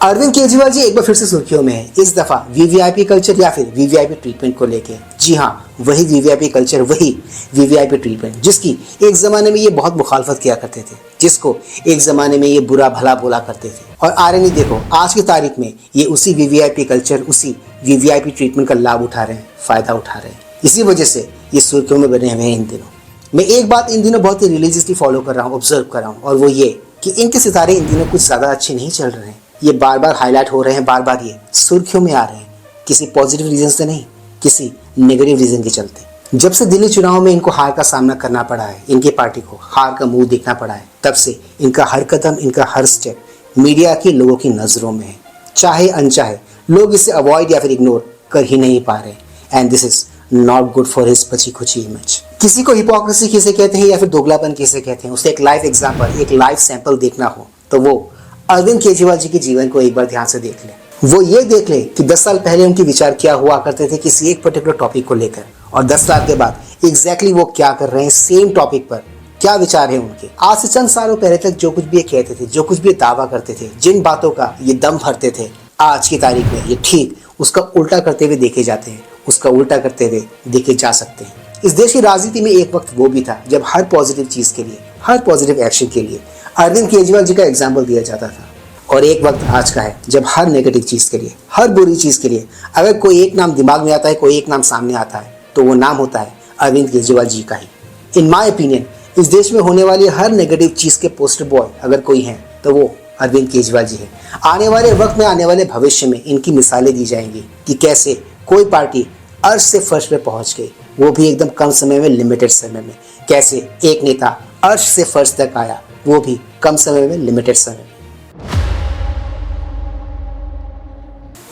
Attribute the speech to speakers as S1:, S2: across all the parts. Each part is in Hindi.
S1: अरविंद केजरीवाल जी एक बार फिर से सुर्खियों में है, इस दफा वीवीआईपी कल्चर या फिर वीवीआईपी ट्रीटमेंट को लेके। जी हाँ, वही वीवीआईपी कल्चर, वही वीवीआईपी ट्रीटमेंट जिसकी एक जमाने में ये बहुत मुखालफत किया करते थे, जिसको एक जमाने में ये बुरा भला बोला करते थे। और आरएनई देखो आज की तारीख में ये उसी वीवीआईपी कल्चर, उसी वीवीआईपी ट्रीटमेंट का लाभ उठा रहे हैं, फायदा उठा रहे हैं। इसी वजह से ये सुर्खियों में बने हुए हैं इन दिनों। मैं एक बात इन दिनों बहुत ही रिलीजियसली फॉलो कर रहा हूँ, ऑब्जर्व कर रहा हूँ, और वो ये कि इनके सितारे इन दिनों कुछ ज्यादा अच्छे नहीं चल रहे हैं। ये बार बार हाईलाइट हो रहे हैं, बार बार ये सुर्खियों में आ रहे हैं, किसी पॉजिटिव रीजन से नहीं, किसी नेगेटिव रीजन के चलते। जब से दिल्ली चुनाव में इनको हार का सामना करना पड़ा है, इनकी पार्टी को हार का मुंह देखना पड़ा है, तब से इनका हर कदम, इनका हर स्टेप मीडिया की, लोगों की नजरों में है। चाहे अनचाहे लोग इसे अवॉइड या फिर इग्नोर कर ही नहीं पा रहे। And this is not good for his बची खुची इमेज। किसी को हिपोक्रेसी किसे कहते हैं या फिर दोगलापन किसे कहते हैं, उसे एक लाइव एग्जाम्पल, एक लाइव सैंपल देखना हो तो वो अरविंद केजरीवाल जी के जीवन को एक बार ध्यान से देख ले। वो ये देख ले कि 10 साल पहले उनके विचार क्या हुआ करते थे किसी एक पर्टिकुलर टॉपिक को लेकर, और 10 साल के बाद एग्जैक्टली वो क्या कर रहे हैं सेम टॉपिक पर, क्या विचार है उनके। आज से चंद सालों पहले तक जो कुछ भी ये कहते थे, जो कुछ भी दावा करते थे, जिन बातों का ये दम भरते थे, आज की तारीख में ये ठीक उसका उल्टा करते हुए देखे जाते हैं, उसका उल्टा करते हुए देखे जा सकते हैं। इस देश की राजनीति में एक वक्त वो भी था जब हर पॉजिटिव चीज के लिए, हर पॉजिटिव एक्शन के लिए अरविंद केजरीवाल जी का एग्जाम्पल दिया जाता था। और एक वक्त आज का है जब हर नेगेटिव चीज के लिए, हर बुरी चीज के लिए अगर कोई एक नाम दिमाग में आता है, कोई एक नाम सामने आता है, तो वो नाम होता है अरविंद केजरीवाल जी का ही। इन माई ओपिनियन इस देश में होने वाली हर नेगेटिव चीज के पोस्टर बॉय अगर कोई है तो वो अरविंद केजरीवाल जी है। आने वाले वक्त में, आने वाले भविष्य में इनकी मिसालें दी जाएंगी कि कैसे कोई पार्टी अर्श से फर्श पे पहुंच गई, वो भी एकदम कम समय में, लिमिटेड समय में। कैसे एक नेता अर्श से फर्श तक आया, वो भी कम समय में, लिमिटेड समय में।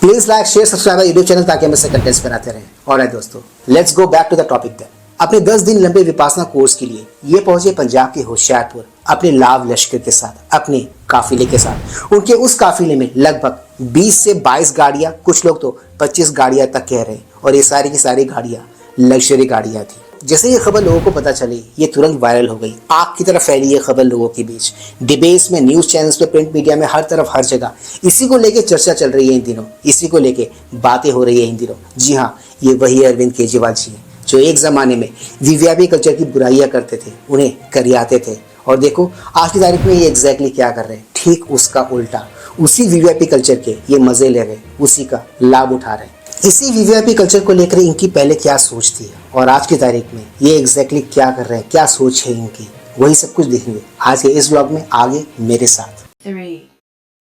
S1: Please like, share, subscribe YouTube channel ताकि हम इससे कंटेंट्स बनाते रहें। ऑलराइट दोस्तों, let's go back to the topic then. अपने 10 दिन लंबे विपासना कोर्स के लिए ये पहुंचे पंजाब के होशियारपुर अपने लाव लश्कर के साथ, अपने काफिले के साथ। उनके उस काफिले में लगभग 20 से 22 गाड़ियां, कुछ लोग तो 25 गाड़ियां तक कह रहे हैं, और ये सारी की सारी गाड़ियां लग्जरी गाड़ियां थी। जैसे ये खबर लोगों को पता चली, ये तुरंत वायरल हो गई, आग की तरफ फैली ये खबर लोगों के बीच। डिबेट्स में, न्यूज चैनल्स पे, प्रिंट मीडिया में, हर तरफ, हर जगह इसी को लेके चर्चा चल रही है इन दिनों, इसी को लेके बातें हो रही है इन दिनों। जी हाँ, ये वही अरविंद केजरीवाल जी हैं जो एक जमाने में वीवीआईपी कल्चर की बुराइयां करते थे, उन्हें करियाते थे। और देखो आज की तारीख में ये एग्जैक्टली क्या कर रहे हैं, ठीक उसका उल्टा। उसी वीवीआईपी कल्चर के ये मजे ले रहे, उसी का लाभ उठा रहे हैं। इसी वीवीआईपी कल्चर को लेकर इनकी पहले क्या सोच थी और आज की तारीख में ये एग्जैक्टली क्या कर रहे हैं, क्या सोच है इनकी, वही सब कुछ देखेंगे आज के इस व्लॉग में। आगे मेरे साथ।
S2: 3,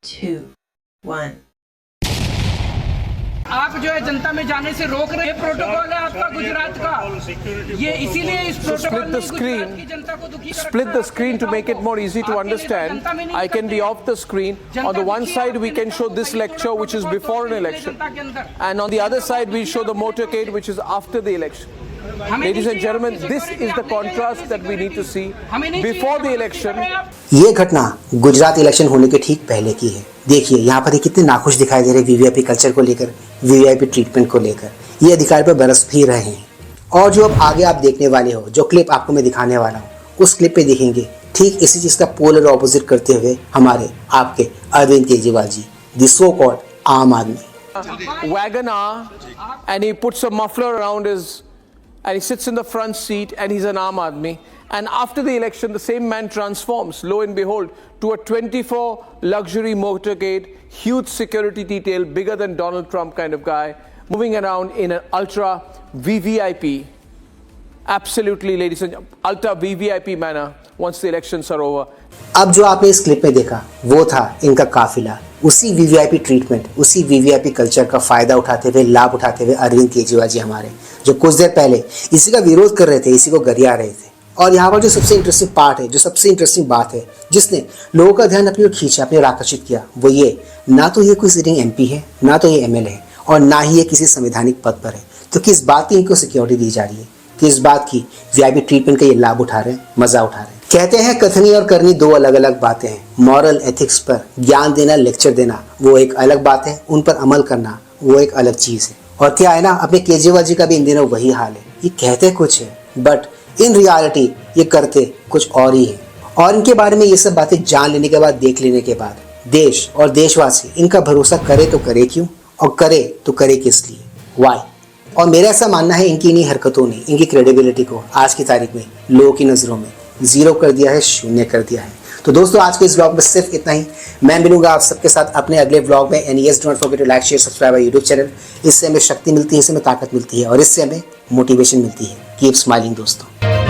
S2: 2, 1।
S3: आप जो है जनता में जाने से रोक रहे हैं। प्रोटोकॉल है आपका गुजरात का, ये इसीलिए इस प्रोटोकॉल में गुजरात की जनता को दुखी कर
S4: Split the screen to make it more easy to understand. I can be off the screen. On the one side we can show this lecture which is before an election, and on the other side we show the motorcade which is after the election. Ladies and gentlemen, this is the contrast that we need to see before the election.
S1: ये घटना गुजरात इलेक्शन होने के ठीक पहले की है। देखिए यहाँ पर ये कितने नाखुश दिखाई दे रहे वीवीआईपी कल्चर को लेकर, वीवीआईपी ट्रीटमेंट को लेकर। ये अधिकार पर बरस भी रहे हैं। और जो अब आगे आप देखने वाले हो, जो क्लिप आपको मैं दिखाने वाला हूँ, उस क्लिप पे देखेंगे ठीक इसी चीज का पोलर ऑपोजिट करते हुए हमारे आपके Arvind Kejriwal ji, the so called आम आदमी।
S4: Wagoner, and he puts a muffler around his, and he sits in the front seat, and he's an Aam Aadmi. And after the election, the same man transforms, lo and behold, to a 24 luxury motorcade, huge security detail, bigger than Donald Trump kind of guy, moving around in an ultra VVIP, absolutely, ladies and gentlemen, ultra VVIP manner once the elections are over.
S1: अब जो आपने इस क्लिप में देखा वो था इनका काफिला, उसी वीवीआईपी ट्रीटमेंट, उसी वीवीआईपी कल्चर का फायदा उठाते हुए, लाभ उठाते हुए अरविंद केजरीवाल जी हमारे, जो कुछ देर पहले इसी का विरोध कर रहे थे, इसी को गरिया रहे थे। और यहाँ पर जो सबसे इंटरेस्टिंग पार्ट है, जो सबसे इंटरेस्टिंग बात है, जिसने लोगों का ध्यान अपनी ओर खींचा, अपनी ओर आकर्षित किया, वो ये, ना तो ये कोई सिटिंग एमपी है, ना तो ये एमएलए है, और ना ही ये किसी संवैधानिक पद पर है। तो किस बात की इनको सिक्योरिटी दी जा रही है, किस बात की वीआईपी ट्रीटमेंट का ये लाभ उठा रहे हैं, मजा उठा रहे हैं। कहते हैं कथनी और करनी दो अलग अलग बातें हैं। मॉरल एथिक्स पर ज्ञान देना, लेक्चर देना, वो एक अलग बात है, उन पर अमल करना वो एक अलग चीज है। और क्या है ना, अपने केजरीवाल जी का भी इन दिनों वही हाल है। ये कहते कुछ है बट इन रियलिटी ये करते कुछ और ही है। और इनके बारे में ये सब बातें जान लेने के बाद, देख लेने के बाद देश और देशवासी इनका भरोसा करे तो करे क्यों, और करे तो करे किस लिए, वाई। और मेरा ऐसा मानना है इनकी इन्हीं हरकतों ने इनकी क्रेडिबिलिटी को आज की तारीख में लोगों की नज़रों में जीरो कर दिया है, शून्य कर दिया है। तो दोस्तों आज के इस व्लॉग में सिर्फ इतना ही। मैं मिलूंगा आप सबके साथ अपने अगले व्लॉग में। And yes, don't forget to like, share, subscribe our YouTube channel. इससे हमें शक्ति मिलती है, इससे हमें ताकत मिलती है और इससे हमें मोटिवेशन मिलती है। कीप स्माइलिंग दोस्तों।